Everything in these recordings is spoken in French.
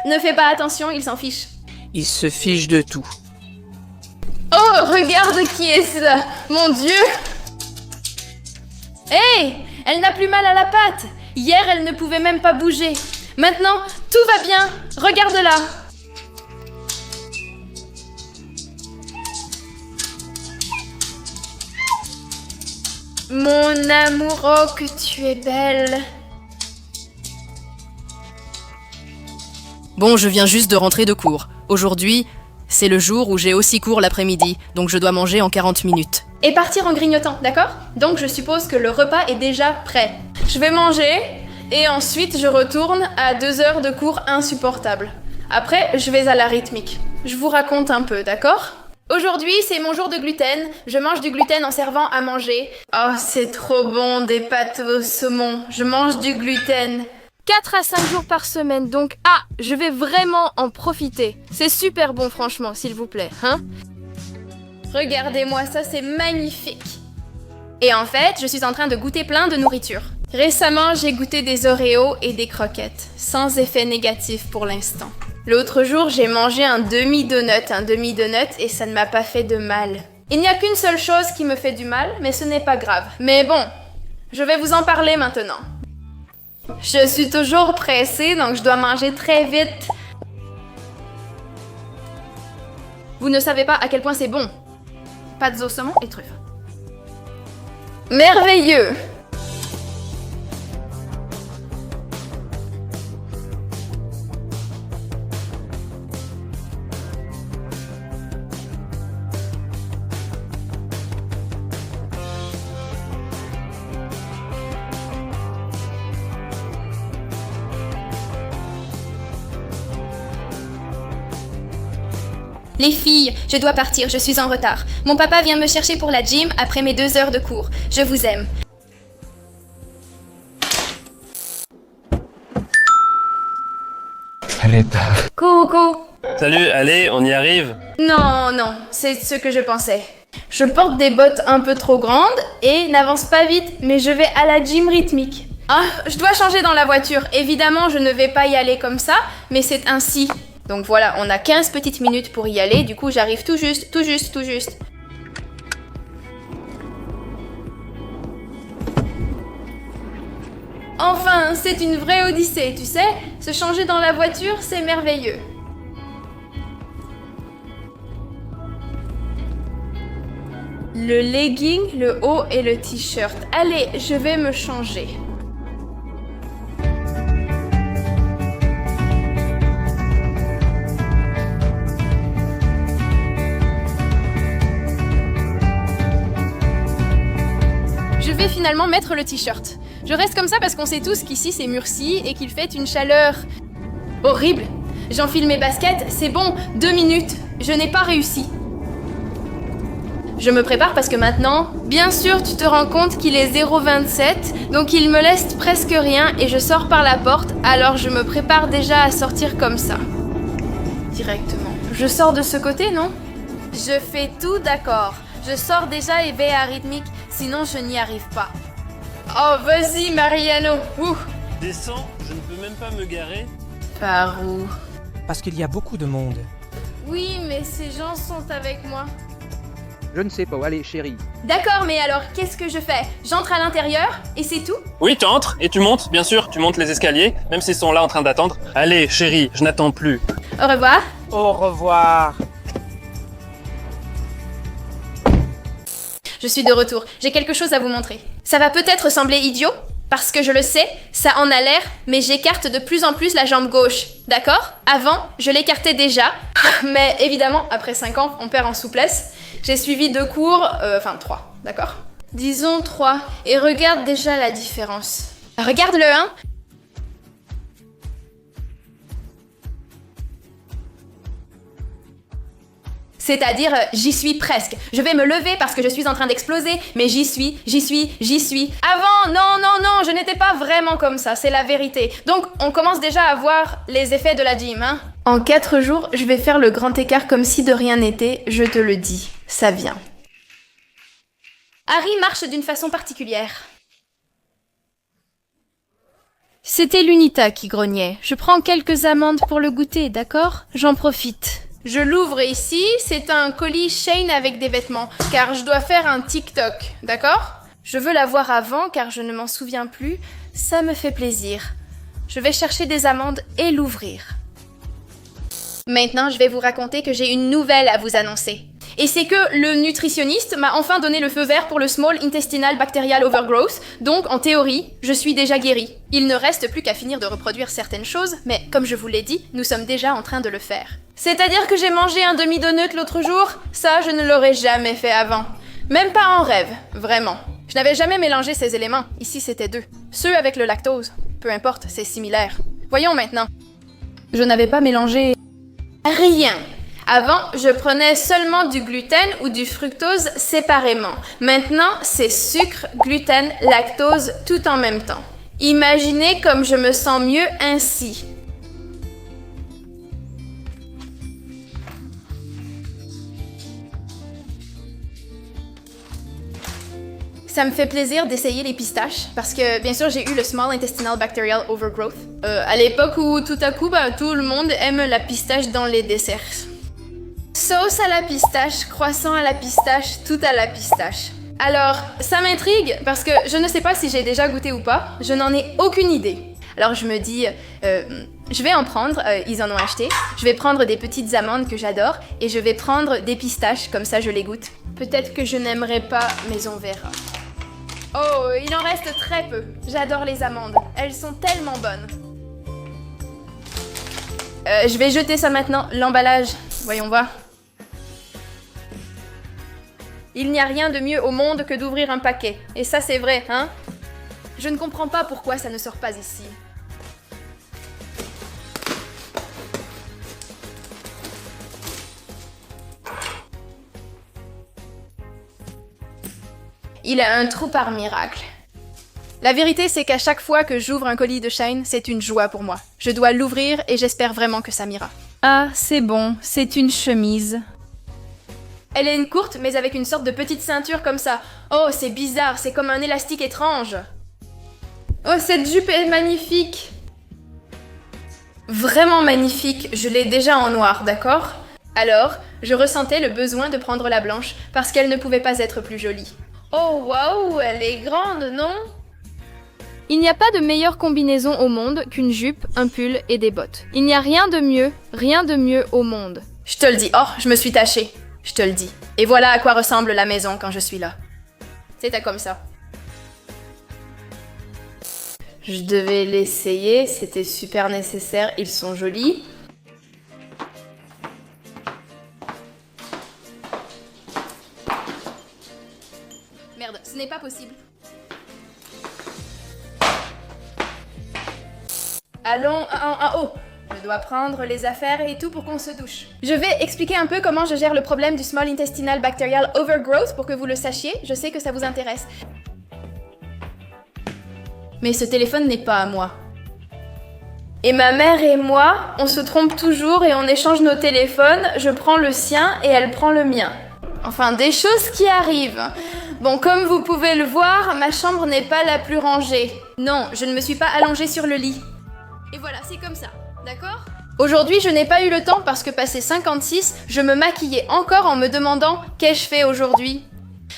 Ne fais pas attention, il s'en fiche. Il se fiche de tout. Oh, regarde qui est ça! Mon Dieu! Hey! Elle n'a plus mal à la patte! Hier, elle ne pouvait même pas bouger. Maintenant, tout va bien! Regarde-la! Mon amour, oh que tu es belle! Bon, je viens juste de rentrer de cours. Aujourd'hui, c'est le jour où j'ai aussi cours l'après-midi, donc je dois manger en 40 minutes. Et partir en grignotant, d'accord? Donc je suppose que le repas est déjà prêt. Je vais manger, et ensuite je retourne à 2 heures de cours insupportables. Après, je vais à la rythmique. Je vous raconte un peu, d'accord? Aujourd'hui, c'est mon jour de gluten. Je mange du gluten en servant à manger. Oh, c'est trop bon, des pâtes au saumon. Je mange du gluten. 4 à 5 jours par semaine, donc je vais vraiment en profiter. C'est super bon, franchement, s'il vous plaît, hein? Regardez-moi ça, c'est magnifique. Et en fait, je suis en train de goûter plein de nourriture. Récemment, j'ai goûté des Oreos et des croquettes, sans effet négatif pour l'instant. L'autre jour, j'ai mangé un demi-donut, et ça ne m'a pas fait de mal. Il n'y a qu'une seule chose qui me fait du mal, mais ce n'est pas grave. Mais bon, je vais vous en parler maintenant. Je suis toujours pressée, donc je dois manger très vite. Vous ne savez pas à quel point c'est bon. Pâtes au saumon et truffes. Merveilleux! Les filles, je dois partir, je suis en retard. Mon papa vient me chercher pour la gym après mes 2 heures de cours. Je vous aime. Allez, tard. Coucou. Salut, allez, on y arrive. Non, c'est ce que je pensais. Je porte des bottes un peu trop grandes et n'avance pas vite, mais je vais à la gym rythmique. Ah, je dois changer dans la voiture. Évidemment, je ne vais pas y aller comme ça, mais c'est ainsi. Donc voilà, on a 15 petites minutes pour y aller, du coup j'arrive tout juste. Enfin, c'est une vraie odyssée, tu sais? Se changer dans la voiture, c'est merveilleux. Le legging, le haut et le t-shirt. Allez, je vais me changer. Je vais finalement mettre le t-shirt. Je reste comme ça parce qu'on sait tous qu'ici c'est Murcie et qu'il fait une chaleur horrible. J'enfile mes baskets, c'est bon, 2 minutes. Je n'ai pas réussi. Je me prépare parce que maintenant, bien sûr, tu te rends compte qu'il est 0,27, donc il me laisse presque rien et je sors par la porte, alors je me prépare déjà à sortir comme ça. Directement. Je sors de ce côté, non? Je fais tout d'accord. Je sors déjà et vais à rythmique, sinon je n'y arrive pas. Oh, vas-y, Mariano. Ouh. Descends, je ne peux même pas me garer. Par où? Parce qu'il y a beaucoup de monde. Oui, mais ces gens sont avec moi. Je ne sais pas où aller, chérie. D'accord, mais alors, qu'est-ce que je fais? J'entre à l'intérieur et c'est tout? Oui, tu entres et tu montes, bien sûr, tu montes les escaliers, même s'ils sont là en train d'attendre. Allez, chérie, je n'attends plus. Au revoir. Au revoir. Je suis de retour. J'ai quelque chose à vous montrer. Ça va peut-être sembler idiot, parce que je le sais, ça en a l'air, mais j'écarte de plus en plus la jambe gauche. D'accord? Avant, je l'écartais déjà, mais évidemment, après 5 ans, on perd en souplesse. J'ai suivi 2 cours, 3, d'accord? Disons 3, et regarde déjà la différence. Regarde-le, hein? C'est-à-dire, j'y suis presque. Je vais me lever parce que je suis en train d'exploser, mais j'y suis. Avant, non, je n'étais pas vraiment comme ça, c'est la vérité. Donc, on commence déjà à voir les effets de la gym, hein. En 4 jours, je vais faire le grand écart comme si de rien n'était, je te le dis, ça vient. Harry marche d'une façon particulière. C'était l'Unita qui grognait. Je prends quelques amandes pour le goûter, d'accord? J'en profite. Je l'ouvre ici, c'est un colis Shane avec des vêtements, car je dois faire un TikTok, d'accord? Je veux la voir avant, car je ne m'en souviens plus. Ça me fait plaisir. Je vais chercher des amandes et l'ouvrir. Maintenant, je vais vous raconter que j'ai une nouvelle à vous annoncer. Et c'est que le nutritionniste m'a enfin donné le feu vert pour le Small Intestinal Bacterial Overgrowth, donc en théorie, je suis déjà guérie. Il ne reste plus qu'à finir de reproduire certaines choses, mais comme je vous l'ai dit, nous sommes déjà en train de le faire. C'est-à-dire que j'ai mangé un demi-donut l'autre jour? Ça, je ne l'aurais jamais fait avant. Même pas en rêve, vraiment. Je n'avais jamais mélangé ces éléments, ici c'était deux. Ceux avec le lactose, peu importe, c'est similaire. Voyons maintenant. Je n'avais pas mélangé rien. Avant, je prenais seulement du gluten ou du fructose séparément. Maintenant, c'est sucre, gluten, lactose, tout en même temps. Imaginez comme je me sens mieux ainsi. Ça me fait plaisir d'essayer les pistaches parce que, bien sûr, j'ai eu le Small Intestinal Bacterial Overgrowth. À l'époque où tout à coup, tout le monde aime la pistache dans les desserts. Sauce à la pistache, croissant à la pistache, tout à la pistache. Alors, ça m'intrigue parce que je ne sais pas si j'ai déjà goûté ou pas, je n'en ai aucune idée. Alors je me dis, je vais en prendre, ils en ont acheté, je vais prendre des petites amandes que j'adore et je vais prendre des pistaches, comme ça je les goûte. Peut-être que je n'aimerais pas, mais on verra. Oh, il en reste très peu. J'adore les amandes, elles sont tellement bonnes. Je vais jeter ça maintenant, l'emballage, voyons voir. Il n'y a rien de mieux au monde que d'ouvrir un paquet. Et ça, c'est vrai, hein? Je ne comprends pas pourquoi ça ne sort pas ici. Il a un trou par miracle. La vérité, c'est qu'à chaque fois que j'ouvre un colis de Shine, c'est une joie pour moi. Je dois l'ouvrir et j'espère vraiment que ça m'ira. Ah, c'est bon, c'est une chemise. Elle est une courte, mais avec une sorte de petite ceinture comme ça. Oh, c'est bizarre, c'est comme un élastique étrange. Oh, cette jupe est magnifique. Vraiment magnifique, je l'ai déjà en noir, d'accord? Alors, je ressentais le besoin de prendre la blanche, parce qu'elle ne pouvait pas être plus jolie. Oh, waouh, elle est grande, non? Il n'y a pas de meilleure combinaison au monde qu'une jupe, un pull et des bottes. Il n'y a rien de mieux au monde. Je te le dis, oh, je me suis tachée. Je te le dis. Et voilà à quoi ressemble la maison quand je suis là. C'était comme ça. Je devais l'essayer, c'était super nécessaire, ils sont jolis. Merde, ce n'est pas possible. Allons en haut. Je dois prendre les affaires et tout pour qu'on se douche. Je vais expliquer un peu comment je gère le problème du Small Intestinal Bacterial Overgrowth pour que vous le sachiez. Je sais que ça vous intéresse. Mais ce téléphone n'est pas à moi. Et ma mère et moi, on se trompe toujours et on échange nos téléphones. Je prends le sien et elle prend le mien. Enfin, des choses qui arrivent. Bon, comme vous pouvez le voir, ma chambre n'est pas la plus rangée. Non, je ne me suis pas allongée sur le lit. Et voilà, c'est comme ça. D'accord? Aujourd'hui, je n'ai pas eu le temps parce que passé 56, je me maquillais encore en me demandant qu'ai-je fait aujourd'hui.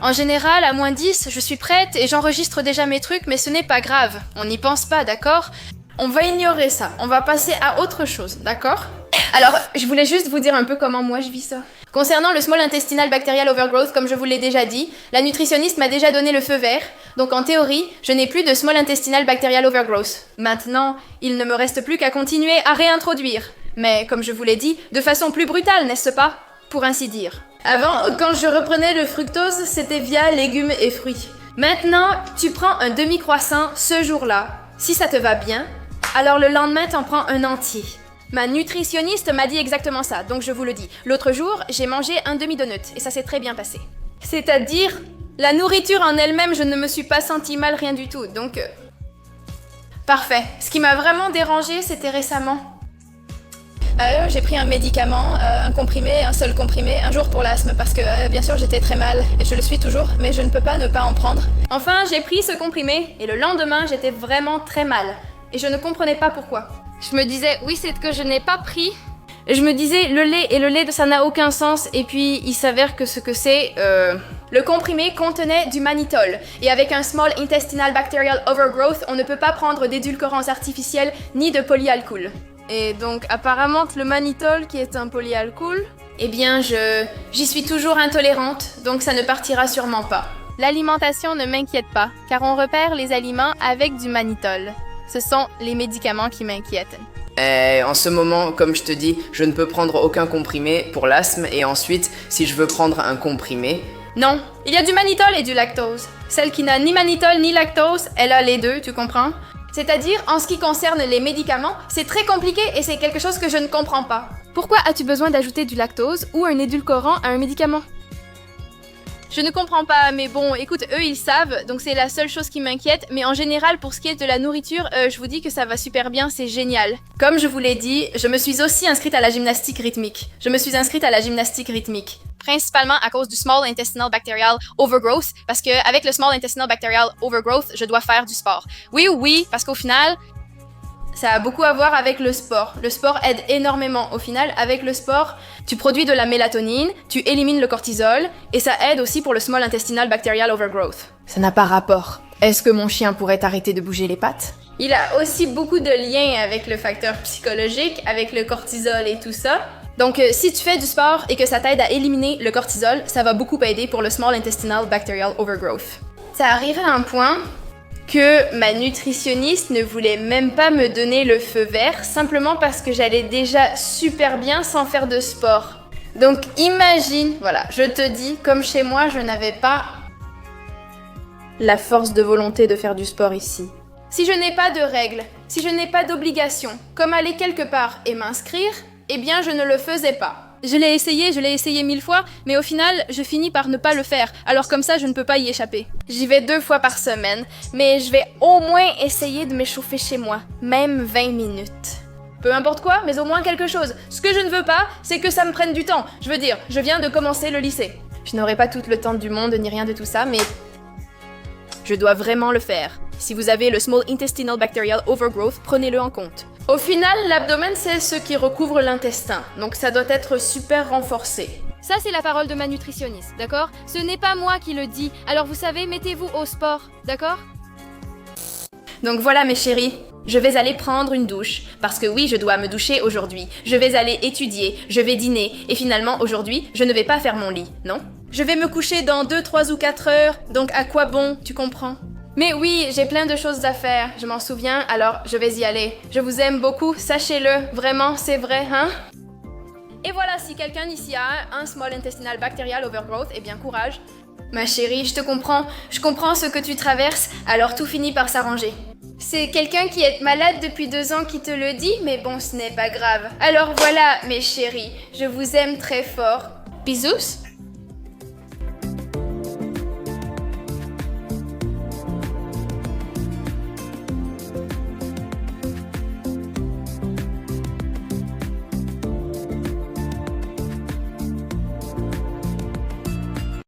En général, à moins 10, je suis prête et j'enregistre déjà mes trucs, mais ce n'est pas grave. On n'y pense pas, d'accord? On va ignorer ça. On va passer à autre chose, d'accord? Alors, je voulais juste vous dire un peu comment moi je vis ça. Concernant le Small Intestinal Bacterial Overgrowth, comme je vous l'ai déjà dit, la nutritionniste m'a déjà donné le feu vert, donc en théorie, je n'ai plus de Small Intestinal Bacterial Overgrowth. Maintenant, il ne me reste plus qu'à continuer à réintroduire. Mais, comme je vous l'ai dit, de façon plus brutale, n'est-ce pas? Pour ainsi dire. Avant, quand je reprenais le fructose, c'était via légumes et fruits. Maintenant, tu prends un demi-croissant ce jour-là. Si ça te va bien, alors le lendemain, t'en prends un entier. Ma nutritionniste m'a dit exactement ça, donc je vous le dis. L'autre jour, j'ai mangé un demi-donut, et ça s'est très bien passé. C'est-à-dire, la nourriture en elle-même, je ne me suis pas sentie mal, rien du tout, donc... Parfait. Ce qui m'a vraiment dérangée, c'était récemment. J'ai pris un médicament, un comprimé, un seul comprimé, un jour pour l'asthme, parce que bien sûr j'étais très mal, et je le suis toujours, mais je ne peux pas ne pas en prendre. Enfin, j'ai pris ce comprimé, et le lendemain, j'étais vraiment très mal. et je ne comprenais pas pourquoi. Je me disais, oui, c'est que je n'ai pas pris. Je me disais, le lait, ça n'a aucun sens, et puis il s'avère que ce que c'est, Le comprimé contenait du mannitol, et avec un Small Intestinal Bacterial Overgrowth, on ne peut pas prendre d'édulcorants artificiels ni de polyalcool. Et donc, apparemment que le mannitol, qui est un polyalcool, Eh bien, j'y suis toujours intolérante, donc ça ne partira sûrement pas. l'alimentation ne m'inquiète pas, car on repère les aliments avec du mannitol. Ce sont les médicaments qui m'inquiètent. En ce moment, comme je te dis, je ne peux prendre aucun comprimé pour l'asthme et ensuite, si je veux prendre un comprimé... Non, il y a du mannitol et du lactose. Celle qui n'a ni mannitol ni lactose, elle a les deux, tu comprends? C'est-à-dire, en ce qui concerne les médicaments, c'est très compliqué et c'est quelque chose que je ne comprends pas. Pourquoi as-tu besoin d'ajouter du lactose ou un édulcorant à un médicament? Je ne comprends pas, mais bon, écoute, eux ils savent, donc c'est la seule chose qui m'inquiète, mais en général, pour ce qui est de la nourriture, je vous dis que ça va super bien, c'est génial. Comme je vous l'ai dit, je me suis aussi inscrite à la gymnastique rythmique. Principalement à cause du Small Intestinal Bacterial Overgrowth, parce que avec le Small Intestinal Bacterial Overgrowth, je dois faire du sport. Oui, parce qu'au final, ça a beaucoup à voir avec le sport. Le sport aide énormément. Au final, avec le sport, tu produis de la mélatonine, tu élimines le cortisol, et ça aide aussi pour le Small Intestinal Bacterial Overgrowth. Ça n'a pas rapport. Est-ce que mon chien pourrait arrêter de bouger les pattes? Il a aussi beaucoup de liens avec le facteur psychologique, avec le cortisol et tout ça. Donc, si tu fais du sport et que ça t'aide à éliminer le cortisol, ça va beaucoup aider pour le Small Intestinal Bacterial Overgrowth. Ça arrive à un point que ma nutritionniste ne voulait même pas me donner le feu vert, simplement parce que j'allais déjà super bien sans faire de sport. Donc, imagine, voilà, je te dis, comme chez moi, je n'avais pas la force de volonté de faire du sport ici. Si je n'ai pas de règles, si je n'ai pas d'obligation, comme aller quelque part et m'inscrire, eh bien, je ne le faisais pas. je l'ai essayé 1000 fois, mais au final, je finis par ne pas le faire, alors comme ça, je ne peux pas y échapper. J'y vais 2 fois par semaine, mais je vais au moins essayer de m'échauffer chez moi, même 20 minutes. Peu importe quoi, mais au moins quelque chose. Ce que je ne veux pas, c'est que ça me prenne du temps. Je veux dire, je viens de commencer le lycée. Je n'aurai pas tout le temps du monde ni rien de tout ça, mais je dois vraiment le faire. Si vous avez le Small Intestinal Bacterial Overgrowth, prenez-le en compte. Au final, l'abdomen, c'est ce qui recouvre l'intestin, donc ça doit être super renforcé. Ça, c'est la parole de ma nutritionniste, d'accord? Ce n'est pas moi qui le dis, alors vous savez, mettez-vous au sport, d'accord? Donc voilà mes chéris, je vais aller prendre une douche, parce que oui, je dois me doucher aujourd'hui. Je vais aller étudier, je vais dîner, et finalement, aujourd'hui, je ne vais pas faire mon lit, non? Je vais me coucher dans 2, 3 ou 4 heures, donc à quoi bon, tu comprends? Mais oui, j'ai plein de choses à faire, je m'en souviens, alors je vais y aller. Je vous aime beaucoup, sachez-le, vraiment, c'est vrai, hein? Et voilà, si quelqu'un ici a un Small Intestinal Bacterial Overgrowth, eh bien courage. Ma chérie, je te comprends, je comprends ce que tu traverses, alors tout finit par s'arranger. C'est quelqu'un qui est malade depuis 2 ans qui te le dit, mais bon, ce n'est pas grave. Alors voilà, mes chéris, je vous aime très fort. Bisous!